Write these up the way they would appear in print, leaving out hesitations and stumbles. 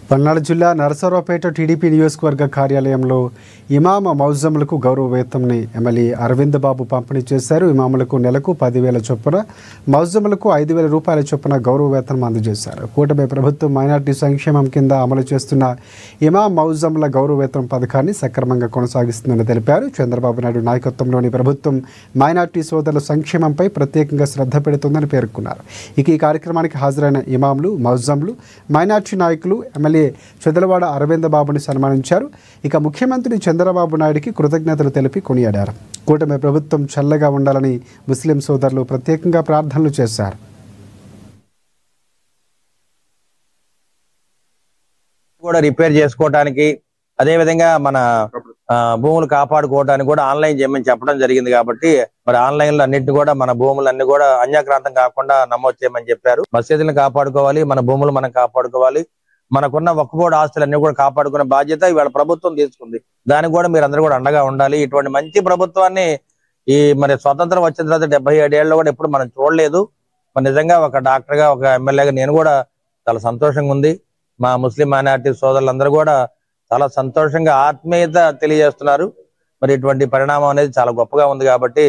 పల్నాడు జిల్లా నరసరావుపేట టీడీపీ నియోజకవర్గ కార్యాలయంలో ఇమామ మౌజములకు గౌరవ వేతనంని ఎమ్మెల్యే అరవింద్ బాబు పంపిణీ చేశారు. ఇమాములకు నెలకు 10,000 చొప్పున, మౌజములకు 5,000 రూపాయల చొప్పున గౌరవ వేతనం అందజేశారు. కూటమి ప్రభుత్వం మైనార్టీ సంక్షేమం కింద అమలు చేస్తున్న ఇమాం మౌజముల గౌరవ వేతనం పథకాన్ని సక్రమంగా కొనసాగిస్తుందని తెలిపారు. చంద్రబాబు నాయుడు నాయకత్వంలోని ప్రభుత్వం మైనార్టీ సోదరుల సంక్షేమంపై ప్రత్యేకంగా శ్రద్ధ పెడుతుందని పేర్కొన్నారు. ఈ కార్యక్రమానికి హాజరైన ఇమాంలు, మౌజములు, మైనార్టీ నాయకులు ఎమ్మెల్యే చెదలవాడ అరవింద్ బాబుని సన్మానించారు. ముఖ్యమంత్రి చంద్రబాబు నాయుడికి కృతజ్ఞతలు తెలిపి కొనియాడారు. కూటమి ప్రభుత్వం చల్లగా ఉండాలని ముస్లిం సోదరులు ప్రత్యేకంగా ప్రార్థనలు చేశారు. కూడా రిపేర్ చేసుకోవడానికి, అదే విధంగా మన భూములు కాపాడుకోవడానికి కూడా ఆన్లైన్ చేయమని చెప్పడం జరిగింది. కాబట్టి మరి ఆన్లైన్ లో అన్నింటినీ కూడా మన భూములన్నీ కూడా అన్యాక్రాంతం కాకుండా నమోదు చేయమని చెప్పారు. మసీదులను కాపాడుకోవాలి, మన భూములు మనం కాపాడుకోవాలి, మనకున్న వక్ఫ్ ఆస్తులన్నీ కూడా కాపాడుకునే బాధ్యత ఇవాళ ప్రభుత్వం తీసుకుంది. దానికి కూడా మీరు అందరూ కూడా అండగా ఉండాలి. ఇటువంటి మంచి ప్రభుత్వాన్ని మరి స్వతంత్రం వచ్చిన తర్వాత 77 ఏళ్ళలో కూడా ఎప్పుడు మనం చూడలేదు. మరి నిజంగా ఒక డాక్టర్ గా, ఒక ఎమ్మెల్యేగా నేను కూడా చాలా సంతోషంగా ఉంది. మా ముస్లిం మైనారిటీ సోదరులందరూ కూడా చాలా సంతోషంగా ఆత్మీయత తెలియజేస్తున్నారు. మరి ఇటువంటి పరిణామం అనేది చాలా గొప్పగా ఉంది. కాబట్టి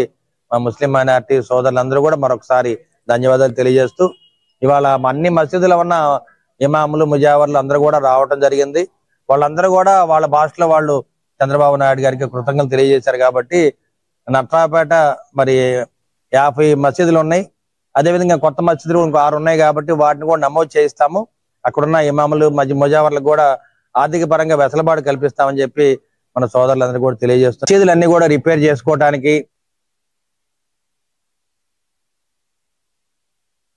మా ముస్లిం మైనారిటీ సోదరులందరూ కూడా మరొకసారి ధన్యవాదాలు తెలియజేస్తూ, ఇవాళ అన్ని మసీదులో ఉన్న ఇమాములు, ముజావర్లు అందరూ కూడా రావటం జరిగింది. వాళ్ళందరూ కూడా వాళ్ళ భాషలో వాళ్ళు చంద్రబాబు నాయుడు గారికి కృతజ్ఞతలు తెలియజేశారు. కాబట్టి నర్సరావుపేట మరి 50 మసీదులు ఉన్నాయి. అదేవిధంగా కొత్త మసీదులు ఇంకో 6 ఉన్నాయి. కాబట్టి వాటిని కూడా నమోదు చేయిస్తాము. అక్కడున్న ఇమాములు, ముజావర్లకు కూడా ఆర్థిక పరంగా వెసులుబాటు కల్పిస్తామని చెప్పి మన సోదరులందరూ కూడా తెలియజేస్తారు. మసీదులన్నీ కూడా రిపేర్ చేసుకోవడానికి,